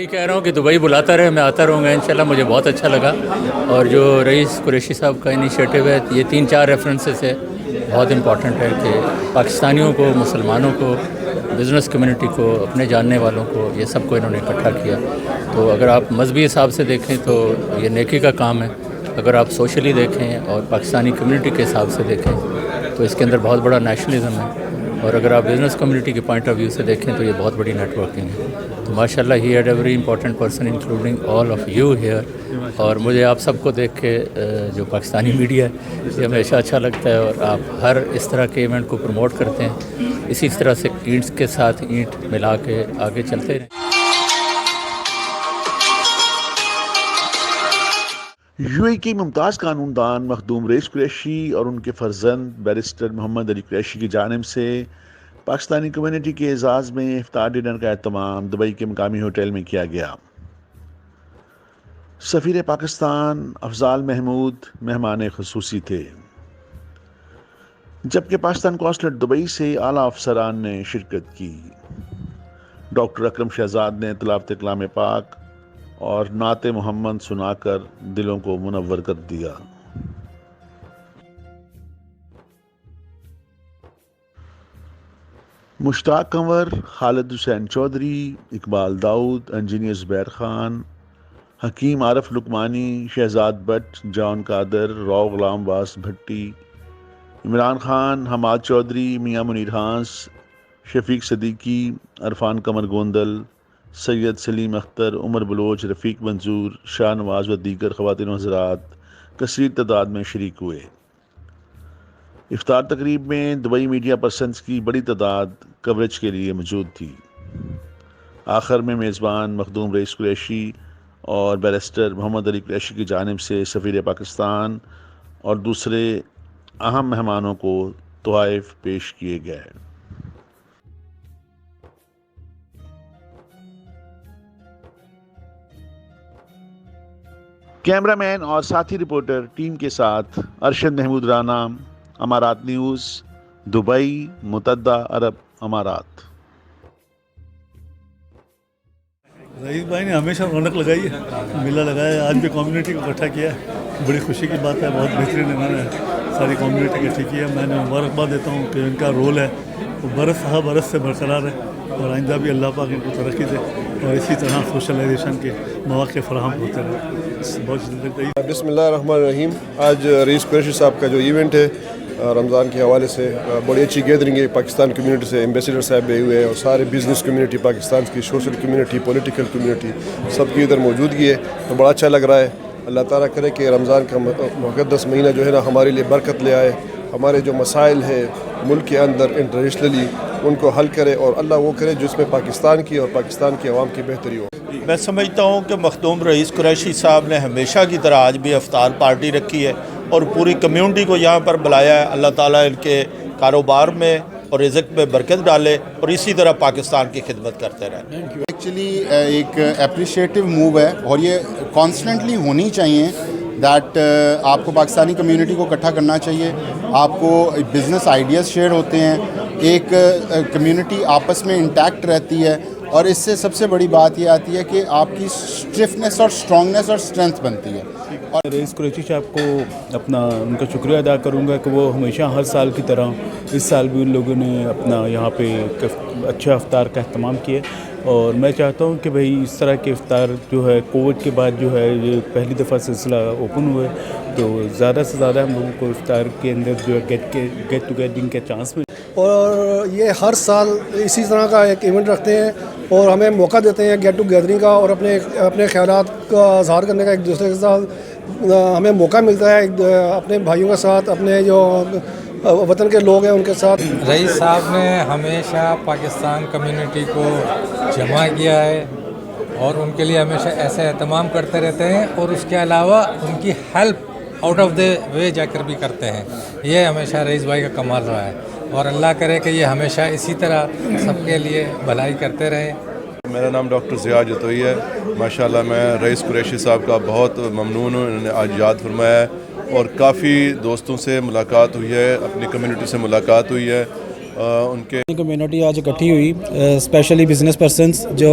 یہی کہہ رہا ہوں کہ دبئی بلاتا رہے، میں آتا رہوں گا انشاءاللہ. مجھے بہت اچھا لگا، اور جو رئیس قریشی صاحب کا انیشیٹو ہے، یہ 3-4 ریفرنسز ہے، بہت امپورٹنٹ ہے کہ پاکستانیوں کو، مسلمانوں کو، بزنس کمیونٹی کو، اپنے جاننے والوں کو، یہ سب کو انہوں نے اکٹھا کیا. تو اگر آپ مذہبی حساب سے دیکھیں تو یہ نیکی کا کام ہے، اگر آپ سوشلی دیکھیں اور پاکستانی کمیونٹی کے حساب سے دیکھیں تو اس کے اندر بہت بڑا نیشنلزم ہے، اور اگر آپ بزنس کمیونٹی کے پوائنٹ آف ویو سے دیکھیں تو یہ بہت بڑی نیٹ ورکنگ ہے. تو ماشاء اللہ ہی had a very important person including all of you here. اور مجھے آپ سب کو دیکھ کے جو پاکستانی میڈیا ہے یہ ہمیشہ اچھا لگتا ہے، اور آپ ہر اس طرح کے ایونٹ کو پروموٹ کرتے ہیں، اسی طرح سے اینٹس کے ساتھ اینٹ ملا کے آگے چلتے رہیں. یو اے کی ممتاز قانون دان مخدوم رئیس قریشی اور ان کے فرزند بیرسٹر محمد علی قریشی کی جانب سے پاکستانی کمیونٹی کے اعزاز میں افطار ڈنر کا اہتمام دبئی کے مقامی ہوٹل میں کیا گیا. سفیر پاکستان افضال محمود مہمان خصوصی تھے، جبکہ پاکستان قونصلیٹ دبئی سے اعلیٰ افسران نے شرکت کی. ڈاکٹر اکرم شہزاد نے تلاوت کلام پاک اور نعت محمد سنا کر دلوں کو منور کر دیا. مشتاق کنور، خالد حسین چودھری، اقبال داؤد، انجینئر زبیر خان، حکیم عارف لکمانی، شہزاد بٹ، جان قادر، راؤ غلام باس بھٹی، عمران خان، حماد چودھری، میاں منیر ہانس، شفیق صدیقی، عرفان قمر گوندل، سید سلیم اختر، عمر بلوچ، رفیق منظور، شاہ نواز و دیگر خواتین و حضرات کثیر تعداد میں شریک ہوئے. افطار تقریب میں دبئی میڈیا پرسنز کی بڑی تعداد کوریج کے لیے موجود تھی. آخر میں میزبان مخدوم رئیس قریشی اور بیرسٹر محمد علی قریشی کی جانب سے سفیر پاکستان اور دوسرے اہم مہمانوں کو تحائف پیش کیے گئے. کیمرہ مین اور ساتھی رپورٹر ٹیم کے ساتھ ارشد محمود رانا، امارات نیوز، دبئی، متحدہ عرب امارات. رئیس بھائی نے ہمیشہ رونق لگائی ہے، میلہ لگایا ہے، آج بھی کمیونٹی کو اکٹھا کیا ہے، بڑی خوشی کی بات ہے. بہت بہترین انہوں نے ساری کمیونٹی اکٹھی کی ہے. میں نے مبارکباد دیتا ہوں کہ ان کا رول ہے وہ برس ہر برس سے برقرار ہے، اور آئندہ بھی اللہ پاک ان کو ترقی دے اور اسی طرح سوشلائزیشن کے مواقع فراہم ہوتے رہے. بسم اللہ الرحمن الرحیم. آج رئیس قریشی صاحب کا جو ایونٹ ہے رمضان کے حوالے سے بڑی اچھی گیدرنگ ہے. پاکستان کمیونٹی سے ایمبیسیڈر صاحب بھی ہوئے ہیں اور سارے بزنس کمیونٹی، پاکستان کی سوشل کمیونٹی، پولیٹیکل کمیونٹی سب کی ادھر موجودگی ہے، تو بڑا اچھا لگ رہا ہے. اللہ تعالیٰ کرے کہ رمضان کا مقدس مہینہ جو ہے نا ہمارے لیے برکت لے آئے، ہمارے جو مسائل ہیں ملک کے اندر انٹرنیشنلی ان کو حل کرے، اور اللہ وہ کرے جس میں پاکستان کی اور پاکستان کی عوام کی بہتری ہو. میں سمجھتا ہوں کہ مخدوم رئیس قریشی صاحب نے ہمیشہ کی طرح آج بھی افطار پارٹی رکھی ہے اور پوری کمیونٹی کو یہاں پر بلایا ہے. اللہ تعالیٰ ان کے کاروبار میں اور رزق میں برکت ڈالے اور اسی طرح پاکستان کی خدمت کرتے رہیں. ایکچولی ایک اپریشیٹو موو ہے اور یہ کانسٹنٹلی ہونی چاہیے دیٹ آپ کو پاکستانی کمیونٹی کو اکٹھا کرنا چاہیے. آپ کو بزنس آئیڈیاز شیئر ہوتے ہیں، ایک کمیونٹی آپس میں انٹیکٹ رہتی ہے، اور اس سے سب سے بڑی بات یہ آتی ہے کہ آپ کی اسٹرفنس اور اسٹرانگنیس اور اسٹرینتھ بنتی ہے. اور رئیس قریشی صاحب کو ان کا شکریہ ادا کروں گا کہ وہ ہمیشہ ہر سال کی طرح اس سال بھی ان لوگوں نے اپنا یہاں پہ اچھا افطار کا اہتمام کیا. اور میں چاہتا ہوں کہ بھئی اس طرح کے افطار جو ہے کووڈ کے بعد جو ہے یہ پہلی دفعہ سلسلہ اوپن ہوئے، تو زیادہ سے زیادہ ہم لوگوں کو افطار کے اندر جو ہے گیٹ ٹوگیدرنگ کا چانس ملے. اور یہ ہر سال اسی طرح کا ایک ایونٹ رکھتے ہیں اور ہمیں موقع دیتے ہیں گیٹ ٹو گیدرنگ کا، اور اپنے خیالات کا اظہار کرنے کا ایک دوسرے کے ساتھ ہمیں موقع ملتا ہے، اپنے بھائیوں کے ساتھ، اپنے جو وطن کے لوگ ہیں ان کے ساتھ. رئیس صاحب نے ہمیشہ پاکستان کمیونٹی کو جمع کیا ہے اور ان کے لیے ہمیشہ ایسے اہتمام کرتے رہتے ہیں، اور اس کے علاوہ ان کی ہیلپ آؤٹ آف دی وے جا کر بھی کرتے ہیں. یہ ہمیشہ رئیس بھائی کا کمال رہا ہے، اور اللہ کرے کہ یہ ہمیشہ اسی طرح سب کے لیے بھلائی کرتے رہیں. میرا نام ڈاکٹر ضیاء جتوئی ہے. ماشاءاللہ میں رئیس قریشی صاحب کا بہت ممنون ہوں، انہوں نے آج یاد فرمایا ہے، اور کافی دوستوں سے ملاقات ہوئی ہے، اپنی کمیونٹی سے ملاقات ہوئی ہے. ان کے کمیونٹی آج اکٹھی ہوئی، اسپیشلی بزنس پرسنس جو